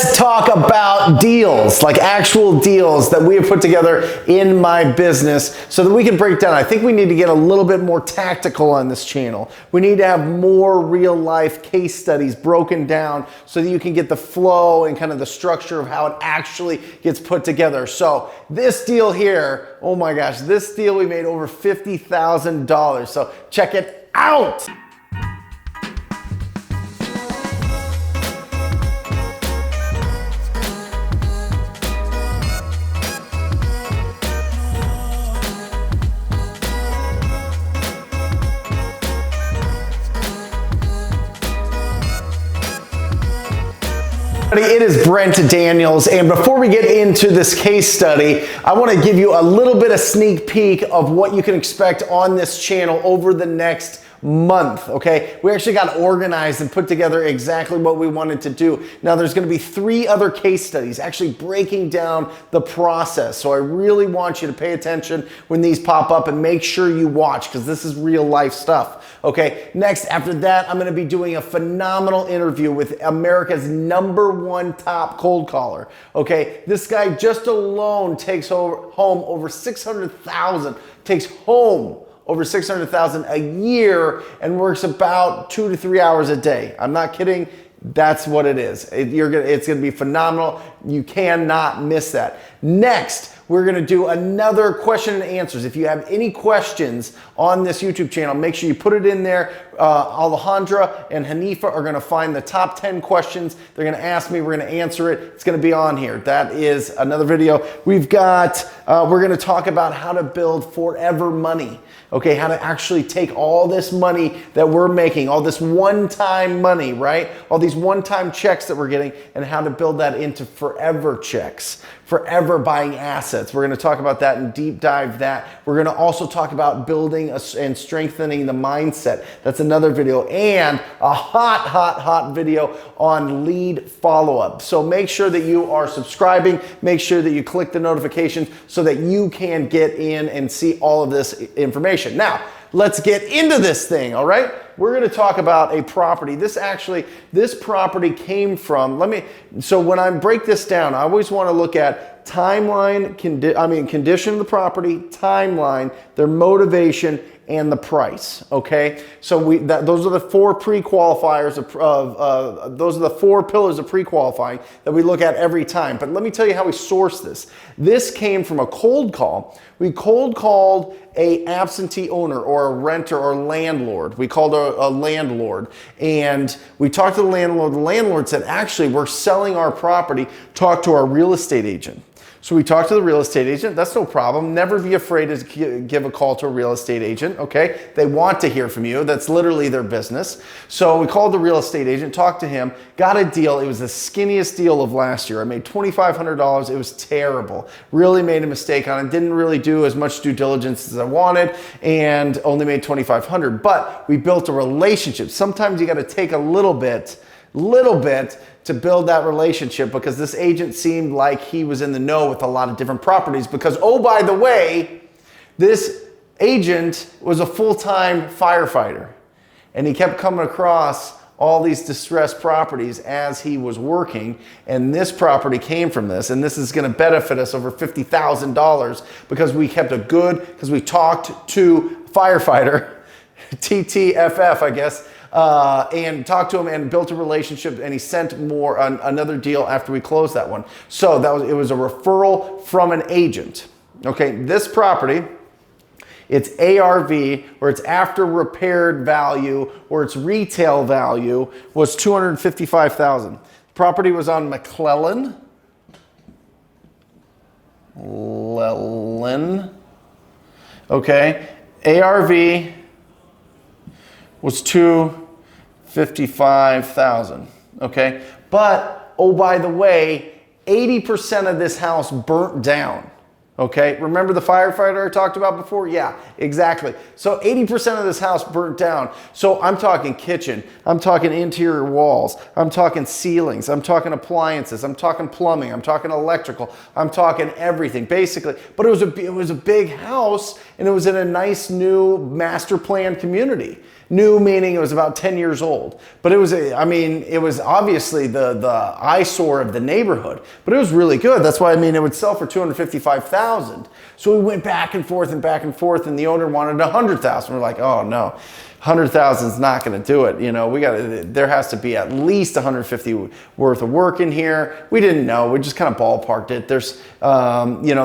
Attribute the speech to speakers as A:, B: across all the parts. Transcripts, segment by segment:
A: let's talk about deals, like actual deals that we have put together in my business so that we can break down. I think we need to get a little bit more tactical on this channel. We need to have more real life case studies broken down so that you can get the flow and kind of the structure of how it actually gets put together. So this deal here, oh my gosh, this deal we made over $50,000. So check it out. It is Brent Daniels, and before we get into this case study, I want to give you a little bit of sneak peek of what you can expect on this channel over the next month, okay? We actually got organized and put together exactly what we wanted to do. Now there's going to be 3 other case studies actually breaking down the process. So I really want you to pay attention when these pop up and make sure you watch because this is real life stuff, okay? Next, after that, I'm going to be doing a phenomenal interview with America's #1 top cold caller, okay? This guy just alone takes home over $600,000, takes home over $600,000 a year and works about 2 to 3 hours a day. I'm not kidding. That's what it is. It's gonna be phenomenal. You cannot miss that. Next, we're gonna do another question and answers. If you have any questions on this YouTube channel, make sure you put it in there. Alejandra and Hanifa are gonna find the top 10 questions. They're gonna ask me, we're gonna answer it. It's gonna be on here. That is another video. We've got, we're gonna talk about how to build forever money. Okay, how to actually take all this money that we're making, all this one-time money, right? All these one-time checks that we're getting and how to build that into forever checks, forever buying assets. We're gonna talk about that and deep dive that. We're gonna also talk about building and strengthening the mindset. That's another video, and a hot video on lead follow-up. So make sure that you are subscribing, make sure that you click the notifications so that you can get in and see all of this information. Now, let's get into this thing, all right? We're gonna talk about a property. This property came from, so when I break this down, I always wanna look at timeline, condition of the property, timeline, their motivation, and the price, okay? So those are the 4 pre-qualifiers those are the 4 pillars of pre-qualifying that we look at every time. But let me tell you how we source this. This came from a cold call. We cold called a absentee owner or a renter or landlord. We called a landlord, and we talked to the landlord. The landlord said, actually, we're selling our property. Talk to our real estate agent. So we talked to the real estate agent. That's no problem. Never be afraid to give a call to a real estate agent, okay? They want to hear from you. That's literally their business. So we called the real estate agent, talked to him, got a deal. It was the skinniest deal of last year. I made $2,500. It was terrible. Really made a mistake on it. Didn't really do as much due diligence as I wanted and only made $2,500. But we built a relationship. Sometimes you got to take a little bit to build that relationship because this agent seemed like he was in the know with a lot of different properties because, oh, by the way, this agent was a full-time firefighter and he kept coming across all these distressed properties as he was working, and this property came from this, and this is going to benefit us over $50,000 because we talked to firefighter, TTFF, I guess, and talked to him and built a relationship, and he sent another deal after we closed that one. So it was a referral from an agent. Okay, this property, its ARV, or its after repaired value, or its retail value was $255,000. Property was on McClellan. Okay, ARV was $255,000, okay? But, oh, by the way, 80% of this house burnt down, okay? Remember the firefighter I talked about before? Yeah, exactly. So 80% of this house burnt down. So I'm talking kitchen, I'm talking interior walls, I'm talking ceilings, I'm talking appliances, I'm talking plumbing, I'm talking electrical, I'm talking everything, basically. But it was a big house, and it was in a nice new master plan community. New meaning it was about 10 years old. But it was, it was obviously the eyesore of the neighborhood. But it was really good. That's why, it would sell for $255,000. So we went back and forth, and the owner wanted $100,000. We're like, oh no, 100,000 is not going to do it. There has to be at least 150 worth of work in here. We didn't know. We just kind of ballparked it. There's,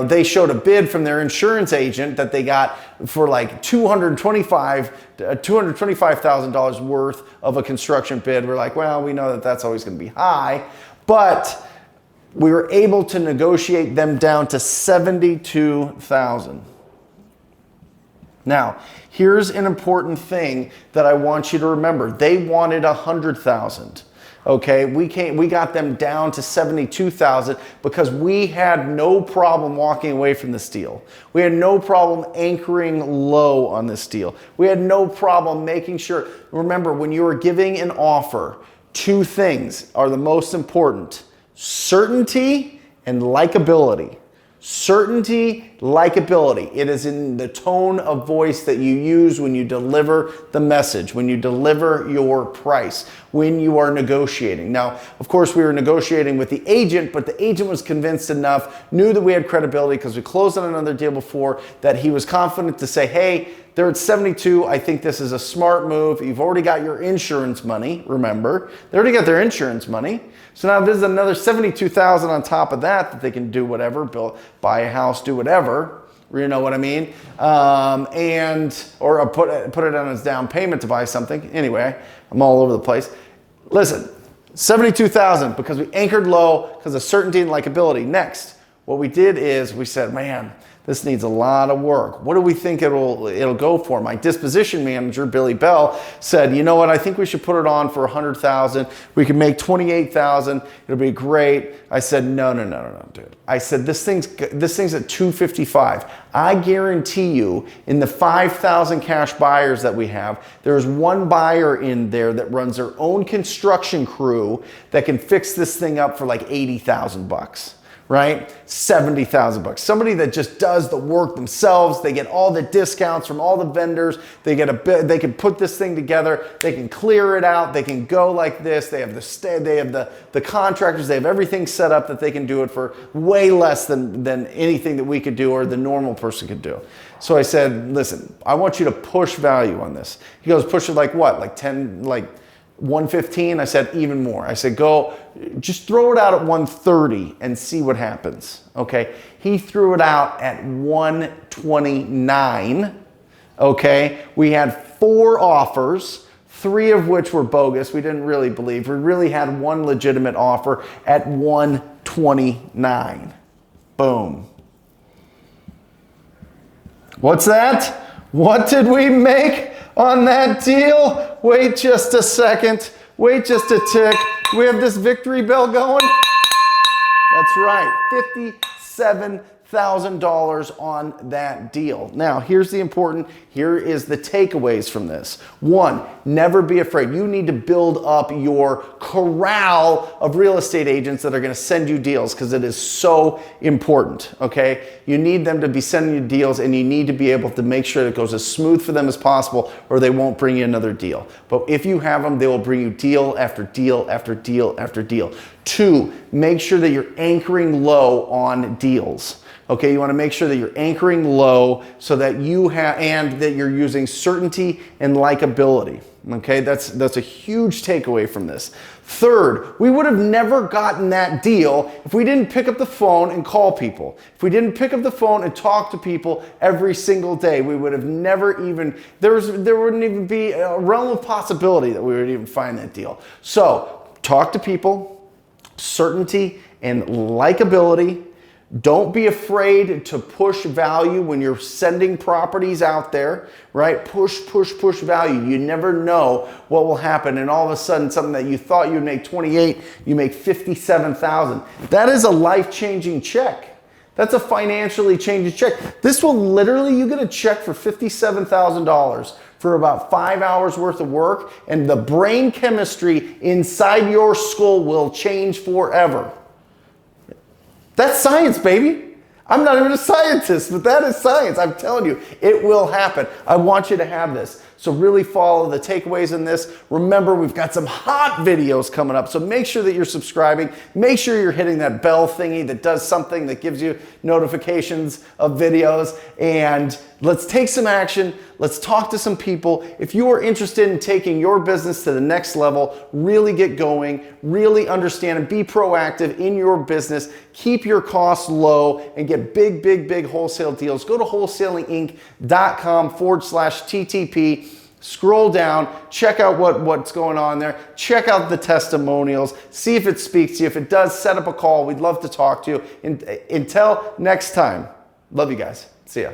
A: they showed a bid from their insurance agent that they got for like $225,000 worth of a construction bid. We're like, well, we know that that's always going to be high, but we were able to negotiate them down to $72,000. Now, here's an important thing that I want you to remember. They wanted $100,000. Okay, we got them down to $72,000 because we had no problem walking away from this deal. We had no problem anchoring low on this deal. We had no problem making sure. Remember, when you are giving an offer, two things are the most important: certainty and likability. Certainty, likability. It is in the tone of voice that you use when you deliver the message, when you deliver your price, when you are negotiating. Now, of course, we were negotiating with the agent, but the agent was convinced enough, knew that we had credibility because we closed on another deal before, that he was confident to say, hey, they're at 72. I think this is a smart move. You've already got your insurance money, remember. They already got their insurance money. So now this is another $72,000 on top of that they can do whatever, buy a house, do whatever. You know what I mean? Or put it on as down payment to buy something. Anyway, I'm all over the place. Listen, $72,000 because we anchored low because of certainty and likability. Next, what we did is we said, man, this needs a lot of work. What do we think it'll go for? My disposition manager, Billy Bell, said, you know what? I think we should put it on for $100,000. We can make $28,000. It'll be great. I said, no, dude. I said, this thing's at $255. I guarantee you, in the 5,000 cash buyers that we have, there's one buyer in there that runs their own construction crew that can fix this thing up for like $80,000. Right? $70,000. Somebody that just does the work themselves. They get all the discounts from all the vendors. They can put this thing together. They can clear it out. They can go like this. They have the contractors. They have everything set up that they can do it for way less than anything that we could do or the normal person could do. So I said, listen, I want you to push value on this. He goes, push it like what? Like 10, like 115? I said, even more. I said, go, just throw it out at 130 and see what happens. Okay. He threw it out at 129. Okay. We had 4 offers, 3 of which were bogus. We didn't really believe. We really had one legitimate offer at 129. Boom. What's that? What did we make on that deal? Wait just a second. Wait just a tick. We have this victory bell going. That's right, $57,000 on that deal. Now, here is the takeaways from this. 1, never be afraid. You need to build up your corral of real estate agents that are going to send you deals because it is so important, okay? You need them to be sending you deals, and you need to be able to make sure that it goes as smooth for them as possible, or they won't bring you another deal. But if you have them, they will bring you deal after deal after deal after deal. 2, make sure that you're anchoring low on deals. Okay, you want to make sure that you're anchoring low so that and that you're using certainty and likability. Okay, that's a huge takeaway from this. 3rd, we would have never gotten that deal if we didn't pick up the phone and call people. If we didn't pick up the phone and talk to people every single day, we would have never even, there wouldn't even be a realm of possibility that we would even find that deal. So, talk to people, certainty and likability. Don't be afraid to push value when you're sending properties out there, right? Push value. You never know what will happen, and all of a sudden something that you thought you'd make 28, you make 57,000. That is a life-changing check. That's a financially changing check. This will literally, you get a check for $57,000 for about 5 hours worth of work, and the brain chemistry inside your skull will change forever. That's science, baby. I'm not even a scientist, but that is science. I'm telling you, it will happen. I want you to have this. So really follow the takeaways in this. Remember, we've got some hot videos coming up, so make sure that you're subscribing. Make sure you're hitting that bell thingy that does something that gives you notifications of videos. And let's take some action. Let's talk to some people. If you are interested in taking your business to the next level, really get going, really understand and be proactive in your business, keep your costs low, and get big, big, big wholesale deals, go to wholesalinginc.com/TTP. Scroll down, check out what's going on there, check out the testimonials, see if it speaks to you. If it does, set up a call. We'd love to talk to you. Until next time, love you guys. See ya.